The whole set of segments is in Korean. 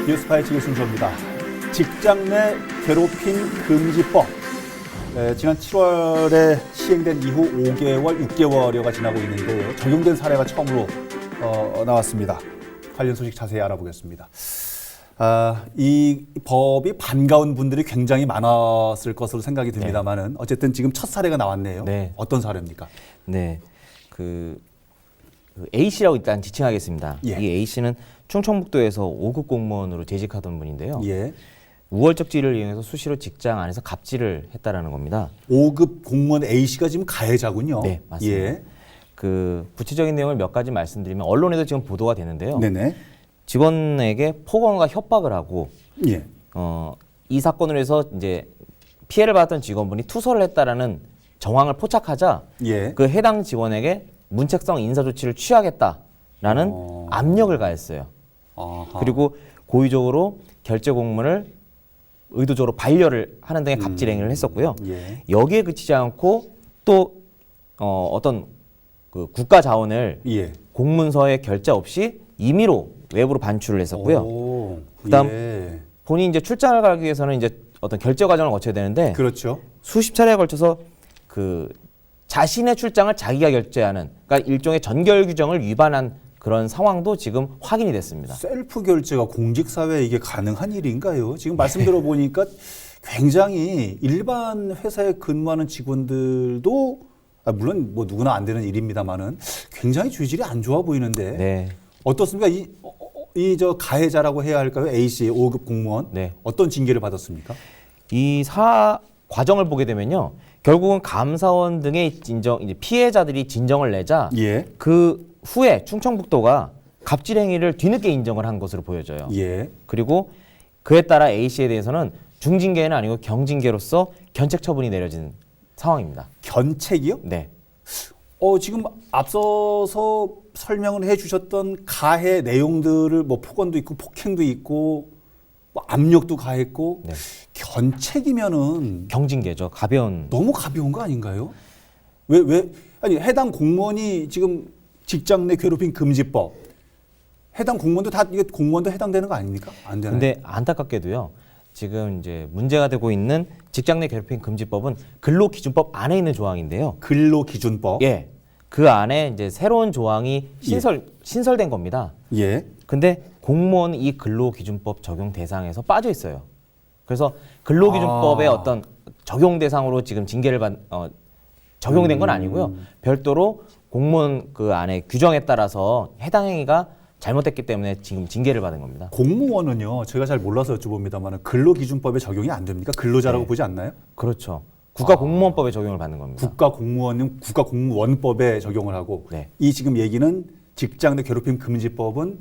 뉴스파이 지길순서입니다. 직장 내 괴롭힘 금지법. 지난 7월에 시행된 이후 5개월, 6개월여가 지나고 있는데요. 적용된 사례가 처음으로 나왔습니다. 관련 소식 자세히 알아보겠습니다. 이 법이 반가운 분들이 굉장히 많았을 것으로 생각이 듭니다만은 어쨌든 지금 첫 사례가 나왔네요. 네. 어떤 사례입니까? 네, 그 A 씨라고 일단 지칭하겠습니다. 예. 이 A 씨는 충청북도에서 5급 공무원으로 재직하던 분인데요. 예. 우월적 지위를 이용해서 수시로 직장 안에서 갑질을 했다라는 겁니다. 5급 공무원 A 씨가 지금 가해자군요. 네, 맞습니다. 예. 그 구체적인 내용을 몇 가지 말씀드리면 언론에도 지금 보도가 되는데요. 네네. 직원에게 폭언과 협박을 하고 예. 이 사건으로 해서 이제 피해를 받았던 직원분이 투서를 했다라는 정황을 포착하자 예. 그 해당 직원에게 문책성 인사 조치를 취하겠다라는 압력을 가했어요. 아하. 그리고 고의적으로 결제 공문을 의도적으로 반려를 하는 등의 갑질 행위를 했었고요. 예. 여기에 그치지 않고 또 어떤 그 국가 자원을 예. 공문서에 결제 없이 임의로 외부로 반출을 했었고요. 오, 그다음 예. 본인이 이제 출장을 가기 위해서는 이제 어떤 결제 과정을 거쳐야 되는데 그렇죠. 수십 차례에 걸쳐서 그 자신의 출장을 자기가 결제하는, 그러니까 일종의 전결 규정을 위반한 그런 상황도 지금 확인이 됐습니다. 셀프 결제가 공직사회에 이게 가능한 일인가요? 지금 말씀 들어보니까 굉장히 일반 회사에 근무하는 직원들도 물론 뭐 누구나 안 되는 일입니다만은 굉장히 죄질이 안 좋아 보이는데 네. 어떻습니까? 이 저 가해자라고 해야 할까요? A 씨 5급 공무원 네. 어떤 징계를 받았습니까? 이 과정을 보게 되면요, 결국은 감사원 등의 이제 피해자들이 진정을 내자 예. 그 후에 충청북도가 갑질 행위를 뒤늦게 인정을 한 것으로 보여져요. 예. 그리고 그에 따라 A 씨에 대해서는 중징계는 아니고 경징계로서 견책 처분이 내려진 상황입니다. 견책이요? 네. 지금 앞서서 설명을 해주셨던 가해 내용들을 뭐 폭언도 있고 폭행도 있고 뭐 압력도 가했고 네. 견책이면은 경징계죠. 가벼운. 너무 가벼운 거 아닌가요? 아니 해당 공무원이 지금 직장 내 괴롭힘 금지법 해당 공무원도 다 이게 공무원도 해당되는 거 아닙니까? 안 되나요? 근데 안타깝게도요, 지금 이제 문제가 되고 있는 직장 내 괴롭힘 금지법은 근로기준법 안에 있는 조항인데요. 근로기준법. 예. 그 안에 이제 새로운 조항이 신설된 겁니다. 예. 근데 공무원은 이 근로기준법 적용 대상에서 빠져 있어요. 그래서 근로기준법의 어떤 적용 대상으로 지금 징계를 적용된 건 아니고요. 별도로 공무원 그 안에 규정에 따라서 해당 행위가 잘못됐기 때문에 지금 징계를 받은 겁니다. 공무원은요, 제가 잘 몰라서 여쭤봅니다만 근로기준법에 적용이 안 됩니까? 근로자라고 네. 보지 않나요? 그렇죠. 국가공무원법에 적용을 받는 겁니다. 국가공무원은 국가공무원법에 적용을 하고 네. 이 지금 얘기는 직장 내 괴롭힘 금지법은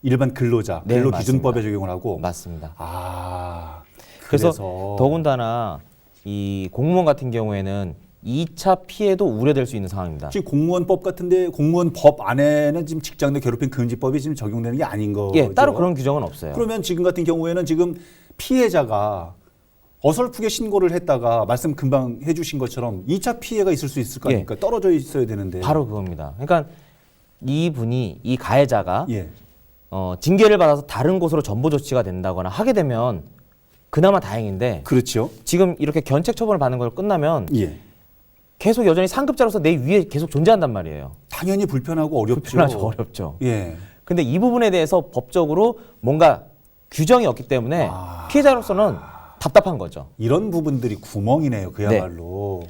일반 근로자 네, 근로기준법에 맞습니다. 적용을 하고 맞습니다. 그래서 더군다나 이 공무원 같은 경우에는 2차 피해도 우려될 수 있는 상황입니다. 지금 공무원법 같은데 공무원법 안에는 지금 직장 내 괴롭힘 금지법이 지금 적용되는 게 아닌 거죠. 예, 따로 그런 규정은 없어요. 그러면 지금 같은 경우에는 지금 피해자가 어설프게 신고를 했다가 말씀 금방 해주신 것처럼 2차 피해가 있을 수 있을 거 아닙니까? 떨어져 있어야 되는데. 바로 그겁니다. 그러니까 이 가해자가 예. 징계를 받아서 다른 곳으로 전보 조치가 된다거나 하게 되면 그나마 다행인데 그렇죠. 지금 이렇게 견책 처분을 받는 걸 끝나면 예. 계속 여전히 상급자로서 내 위에 계속 존재한단 말이에요. 당연히 불편하고 어렵죠. 불편하죠, 어렵죠. 예. 근데 이 부분에 대해서 법적으로 뭔가 규정이 없기 때문에 피해자로서는 답답한 거죠. 이런 부분들이 구멍이네요. 그야말로.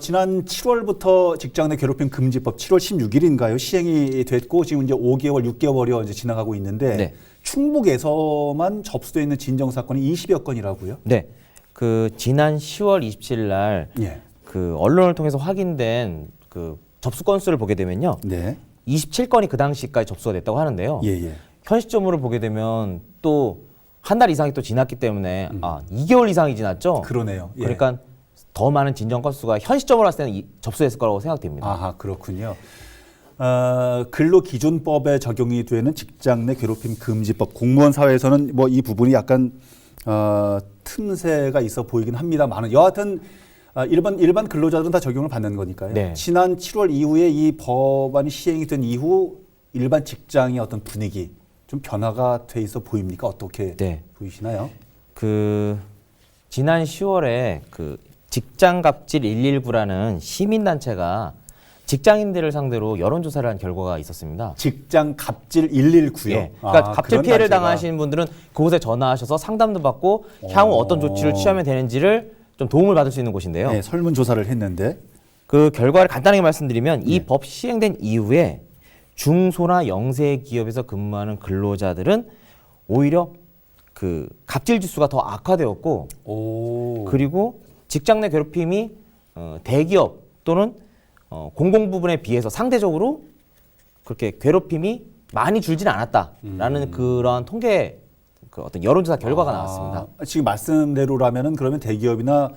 지난 7월부터 직장 내 괴롭힘 금지법 7월 16일인가요? 시행이 됐고 지금 이제 5개월, 6개월여 이제 지나가고 있는데 네. 충북에서만 접수되어 있는 진정 사건이 20여 건이라고요? 네. 그 지난 10월 27일 날 예. 그 언론을 통해서 확인된 그 접수 건수를 보게 되면요. 네. 27건이 그 당시까지 접수가 됐다고 하는데요. 예, 예. 현 시점으로 보게 되면 또 한 달 이상이 또 지났기 때문에 2개월 이상이 지났죠. 그러네요. 예. 그러니까 더 많은 진정 건수가 현 시점으로 봤을 때는 접수했을 거라고 생각됩니다. 아하, 그렇군요. 근로기준법에 적용이 되는 직장 내 괴롭힘 금지법 공무원 사회에서는 뭐 이 부분이 약간 틈새가 있어 보이긴 합니다만 여하튼 일반 근로자들은 다 적용을 받는 거니까요. 네. 지난 7월 이후에 이 법안이 시행이 된 이후 일반 직장의 어떤 분위기 좀 변화가 돼 있어 보입니까? 어떻게 네. 보이시나요? 그 지난 10월에 그 직장 갑질 119라는 시민 단체가 직장인들을 상대로 여론조사를 한 결과가 있었습니다. 직장 갑질 119요. 예. 그러니까 갑질 그런 피해를 단체가. 당하신 분들은 그곳에 전화하셔서 상담도 받고 향후 어떤 조치를 취하면 되는지를 좀 도움을 받을 수 있는 곳인데요. 네, 설문조사를 했는데 그 결과를 간단하게 말씀드리면 이 예. 법 시행된 이후에 중소나 영세 기업에서 근무하는 근로자들은 오히려 그 갑질 지수가 더 악화되었고 오. 그리고 직장 내 괴롭힘이 대기업 또는 공공 부분에 비해서 상대적으로 그렇게 괴롭힘이 많이 줄지는 않았다라는 그러한 통계 그 어떤 여론조사 결과가 나왔습니다. 지금 말씀대로라면은 그러면 대기업이나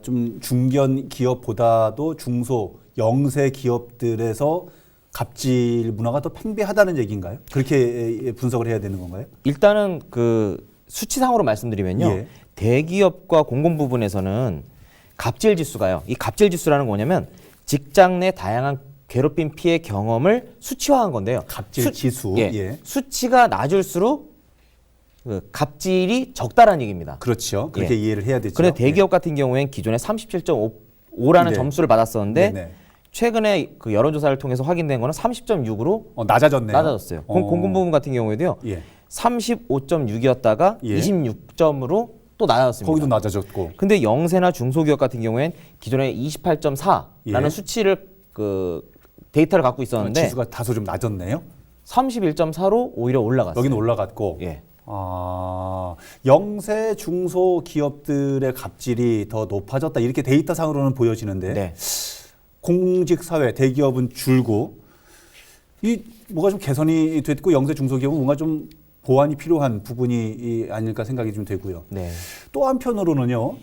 좀 중견 기업보다도 중소 영세 기업들에서 갑질 문화가 더 팽배하다는 얘기인가요? 그렇게 분석을 해야 되는 건가요? 일단은 그 수치상으로 말씀드리면요. 예. 대기업과 공공 부분에서는 갑질 지수가요. 이 갑질 지수라는 건 뭐냐면 직장 내 다양한 괴롭힘 피해 경험을 수치화한 건데요. 갑질 지수. 예. 예. 수치가 낮을수록 그 갑질이 적다라는 얘기입니다. 그렇죠. 그렇게 예. 이해를 해야 되죠. 그런데 대기업 같은 경우엔 기존에 37.5라는 네. 점수를 받았었는데 네네. 최근에 그 여론조사를 통해서 확인된 거는 30.6으로 낮아졌네요. 낮아졌어요. 공공 부분 같은 경우에도요. 예. 35.6이었다가 예. 26점으로 또 낮아졌습니다. 거기도 낮아졌고. 근데 영세나 중소기업 같은 경우엔 기존에 28.4라는 예. 수치를 그 데이터를 갖고 있었는데 지수가 다소 좀 낮았네요. 31.4로 오히려 올라갔어요. 여기는 올라갔고. 예. 영세 중소 기업들의 갑질이 더 높아졌다 이렇게 데이터상으로는 보여지는데 네. 공직 사회 대기업은 줄고 이 뭐가 좀 개선이 됐고 영세 중소 기업은 뭔가 좀 보완이 필요한 부분이 아닐까 생각이 좀 되고요. 네. 또 한편으로는요.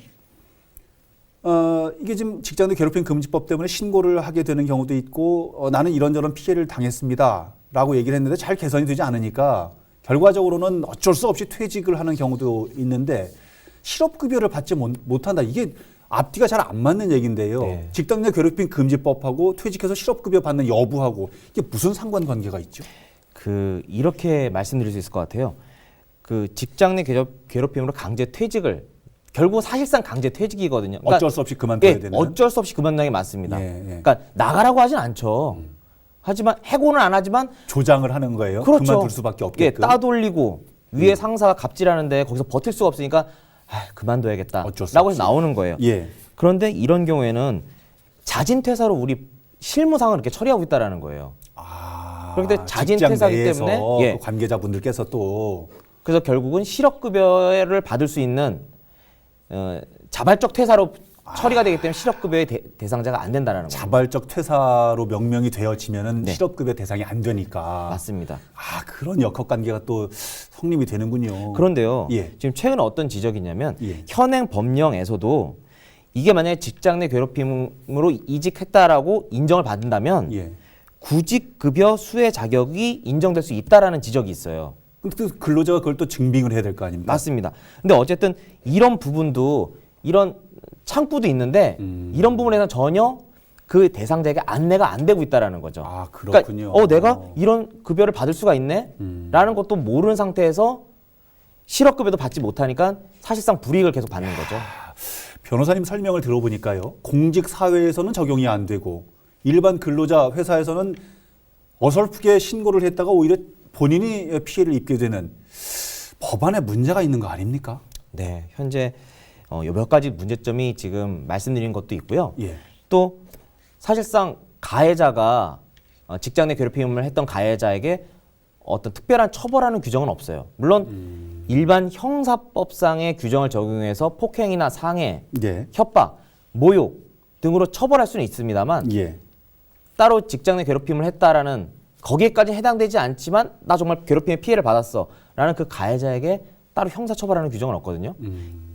이게 지금 직장 내 괴롭힘 금지법 때문에 신고를 하게 되는 경우도 있고 나는 이런저런 피해를 당했습니다라고 얘기를 했는데 잘 개선이 되지 않으니까 결과적으로는 어쩔 수 없이 퇴직을 하는 경우도 있는데 실업급여를 받지 못한다. 이게 앞뒤가 잘 안 맞는 얘기인데요. 네. 직장 내 괴롭힘 금지법하고 퇴직해서 실업급여 받는 여부하고 이게 무슨 상관관계가 있죠? 그 이렇게 말씀드릴 수 있을 것 같아요. 그 직장 내 괴롭힘으로 강제 퇴직을 결국 사실상 강제 퇴직이거든요. 그러니까 어쩔 수 없이 그만둬야 되는. 어쩔 수 없이 그만두는 게 맞습니다. 예, 예. 그러니까 나가라고 하진 않죠. 하지만 해고는 안 하지만 조장을 하는 거예요. 그렇죠. 그만둘 수밖에 없게끔. 예, 따돌리고 위에 상사가 갑질하는데 거기서 버틸 수가 없으니까 그만둬야겠다라고 어쩔 수 해서 없이. 나오는 거예요. 예. 그런데 이런 경우에는 자진 퇴사로 우리 실무상을 이렇게 처리하고 있다라는 거예요. 그렇기 때문에 자진 퇴사기 때문에, 예. 관계자분들께서 또 그래서 결국은 실업급여를 받을 수 있는 자발적 퇴사로 처리가 되기 때문에 실업급여의 대상자가 안 된다는 거예요. 자발적 퇴사로 명명이 되어지면은 네. 실업급여 대상이 안 되니까. 맞습니다. 그런 역학관계가 또 성립이 되는군요. 그런데요. 예. 지금 최근에 어떤 지적이 있냐면 예. 현행 법령에서도 이게 만약에 직장 내 괴롭힘으로 이직했다라고 인정을 받는다면 예. 구직급여 수혜 자격이 인정될 수 있다라는 지적이 있어요. 또 근로자가 그걸 또 증빙을 해야 될 거 아닙니까? 맞습니다. 근데 어쨌든 이런 부분도 이런 창구도 있는데 이런 부분에서 전혀 그 대상자에게 안내가 안 되고 있다라는 거죠. 그렇군요. 그러니까 내가 이런 급여를 받을 수가 있네? 라는 것도 모르는 상태에서 실업급여도 받지 못하니까 사실상 불이익을 계속 받는 거죠. 변호사님 설명을 들어보니까요. 공직 사회에서는 적용이 안 되고 일반 근로자 회사에서는 어설프게 신고를 했다가 오히려 본인이 피해를 입게 되는 법안에 문제가 있는 거 아닙니까? 네, 현재 몇 가지 문제점이 지금 말씀드린 것도 있고요. 예. 또 사실상 가해자가 직장 내 괴롭힘을 했던 가해자에게 어떤 특별한 처벌하는 규정은 없어요. 물론 일반 형사법상의 규정을 적용해서 폭행이나 상해, 네. 협박, 모욕 등으로 처벌할 수는 있습니다만 예. 따로 직장 내 괴롭힘을 했다라는 거기에까지 해당되지 않지만 나 정말 괴롭힘의 피해를 받았어 라는 그 가해자에게 따로 형사 처벌하는 규정은 없거든요.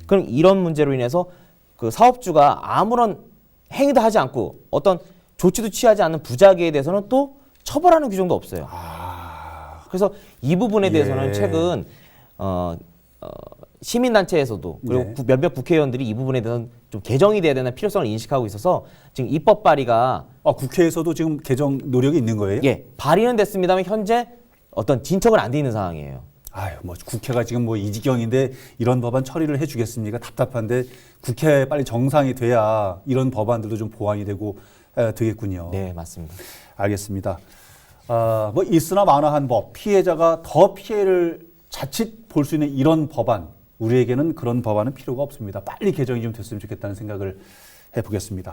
그럼 이런 문제로 인해서 그 사업주가 아무런 행위도 하지 않고 어떤 조치도 취하지 않는 부작위에 대해서는 또 처벌하는 규정도 없어요. 그래서 이 부분에 대해서는 예. 최근 시민단체에서도 그리고 네. 몇몇 국회의원들이 이 부분에 대해서는 좀 개정이 돼야 되는 필요성을 인식하고 있어서 지금 입법 발의가 국회에서도 지금 개정 노력이 있는 거예요? 발의는 됐습니다만 현재 어떤 진척은 안 돼 있는 상황이에요. 아유, 뭐 국회가 지금 뭐 이 지경인데 이런 법안 처리를 해주겠습니까? 답답한데 국회 빨리 정상이 돼야 이런 법안들도 좀 보완이 되고 되겠군요. 네, 맞습니다. 알겠습니다. 뭐 있으나 마나한 법, 피해자가 더 피해를 자칫 볼 수 있는 이런 법안, 우리에게는 그런 법안은 필요가 없습니다. 빨리 개정이 좀 됐으면 좋겠다는 생각을 해보겠습니다.